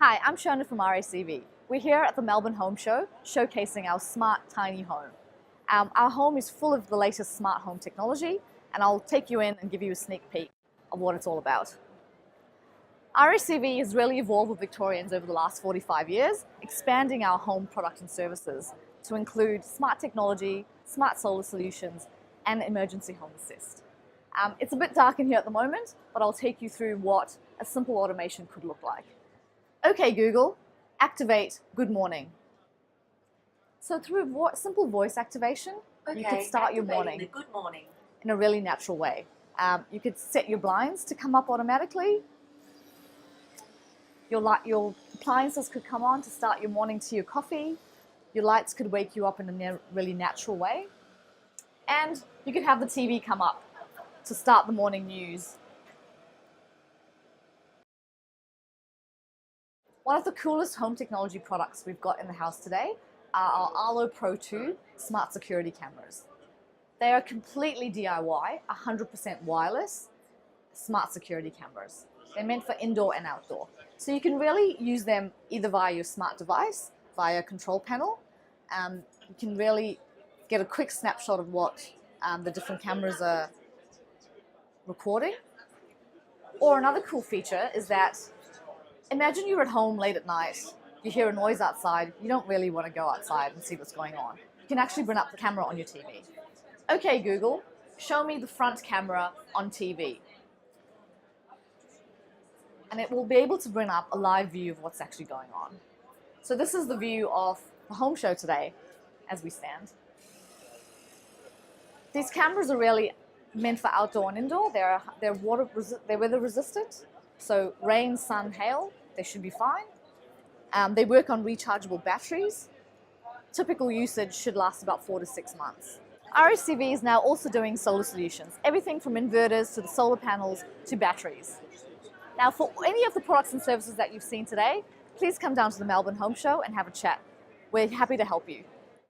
Hi, I'm Shona from RACV. We're here at the Melbourne Home Show showcasing our smart tiny home. Our home is full of the latest smart home technology, and I'll take you in and give you a sneak peek of what it's all about. RACV has really evolved with Victorians over the last 45 years, expanding our home product and services to include smart technology, smart solar solutions, and emergency home assist. It's a bit dark in here at the moment, but I'll take you through what a simple automation could look like. Okay, Google, activate good morning. So through simple voice activation, you could start your morning the good morning in a really natural way. You could set your blinds to come up automatically. Your appliances could come on to start your morning to your coffee. Your lights could wake you up in a really natural way. And you could have the TV come up to start the morning news. One of the coolest home technology products we've got in the house today are our Arlo Pro 2 smart security cameras. They are completely DIY, 100% wireless smart security cameras. They're meant for indoor and outdoor. So you can really use them either via your smart device, via a control panel. You can really get a quick snapshot of what the different cameras are recording. Or another cool feature is that imagine you're at home late at night, you hear a noise outside, you don't really want to go outside and see what's going on. You can actually bring up the camera on your TV. Okay, Google, show me the front camera on TV. And it will be able to bring up a live view of what's actually going on. So this is the view of the home show today as we stand. These cameras are really meant for outdoor and indoor. They're weather resistant. So rain, sun, hail, they should be fine. They work on rechargeable batteries. Typical usage should last about 4 to 6 months. RACV is now also doing solar solutions, everything from inverters to the solar panels to batteries. Now, for any of the products and services that you've seen today, please come down to the Melbourne Home Show and have a chat. We're happy to help you.